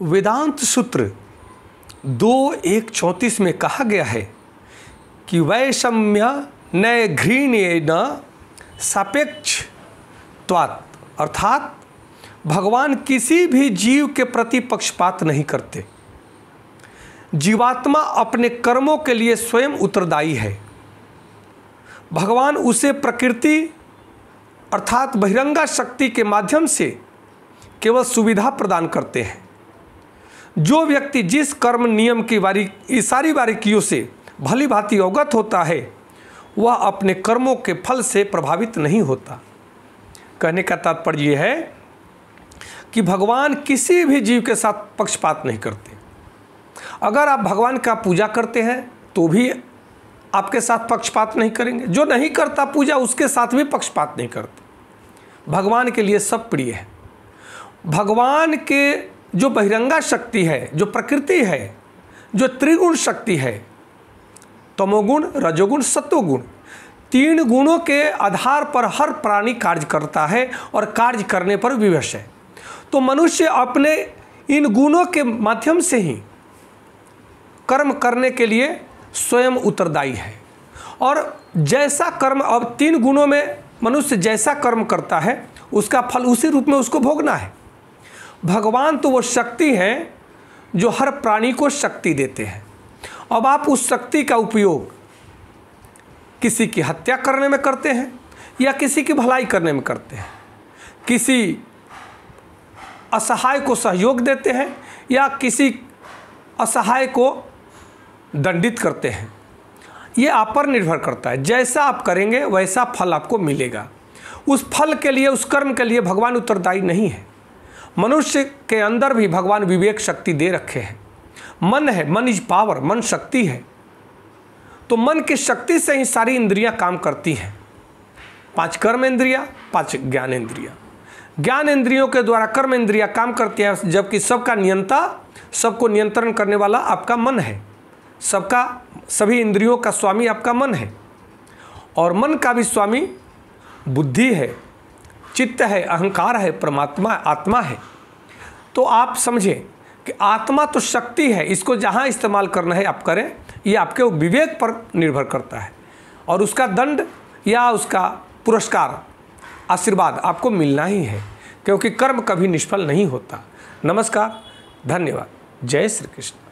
वेदांत सूत्र 2:1-34 में कहा गया है कि वैषम्य न घृण्येन सापेक्षत्वात्, अर्थात भगवान किसी भी जीव के प्रति पक्षपात नहीं करते। जीवात्मा अपने कर्मों के लिए स्वयं उत्तरदायी है। भगवान उसे प्रकृति अर्थात बहिरंगा शक्ति के माध्यम से केवल सुविधा प्रदान करते हैं। जो व्यक्ति जिस कर्म नियम की सारी बारीकियों से भली भांति अवगत होता है वह अपने कर्मों के फल से प्रभावित नहीं होता। कहने का तात्पर्य यह है कि भगवान किसी भी जीव के साथ पक्षपात नहीं करते। अगर आप भगवान का पूजा करते हैं तो भी आपके साथ पक्षपात नहीं करेंगे, जो नहीं करता पूजा उसके साथ भी पक्षपात नहीं करते। भगवान के लिए सब प्रिय है। भगवान के जो बहिरंगा शक्ति है, जो प्रकृति है, जो त्रिगुण शक्ति है, तमोगुण, रजोगुण, सत्वगुण, 3 गुणों के आधार पर हर प्राणी कार्य करता है और कार्य करने पर विवश है। तो मनुष्य अपने इन गुणों के माध्यम से ही कर्म करने के लिए स्वयं उत्तरदायी है। और जैसा कर्म, अब 3 गुणों में मनुष्य जैसा कर्म करता है उसका फल उसी रूप में उसको भोगना है। भगवान तो वो शक्ति है जो हर प्राणी को शक्ति देते हैं। अब आप उस शक्ति का उपयोग किसी की हत्या करने में करते हैं या किसी की भलाई करने में करते हैं, किसी असहाय को सहयोग देते हैं या किसी असहाय को दंडित करते हैं, ये आप पर निर्भर करता है। जैसा आप करेंगे वैसा फल आपको मिलेगा। उस फल के लिए, उस कर्म के लिए भगवान उत्तरदायी नहीं है। मनुष्य के अंदर भी भगवान विवेक शक्ति दे रखे हैं। मन है, मन इज पावर, मन शक्ति है। तो मन की शक्ति से ही सारी इंद्रियां काम करती हैं। 5 कर्म इंद्रियां, 5 ज्ञान इंद्रियां। ज्ञान इंद्रियों के द्वारा कर्म इंद्रियां काम करती हैं, जबकि सबका नियंता, सबको नियंत्रण करने वाला आपका मन है। सभी इंद्रियों का स्वामी आपका मन है। और मन का भी स्वामी बुद्धि है, चित्त है, अहंकार है, परमात्मा, आत्मा है। तो आप समझें कि आत्मा तो शक्ति है, इसको जहाँ इस्तेमाल करना है आप करें। ये आपके विवेक पर निर्भर करता है और उसका दंड या उसका पुरस्कार, आशीर्वाद आपको मिलना ही है, क्योंकि कर्म कभी निष्फल नहीं होता। नमस्कार, धन्यवाद, जय श्री कृष्ण।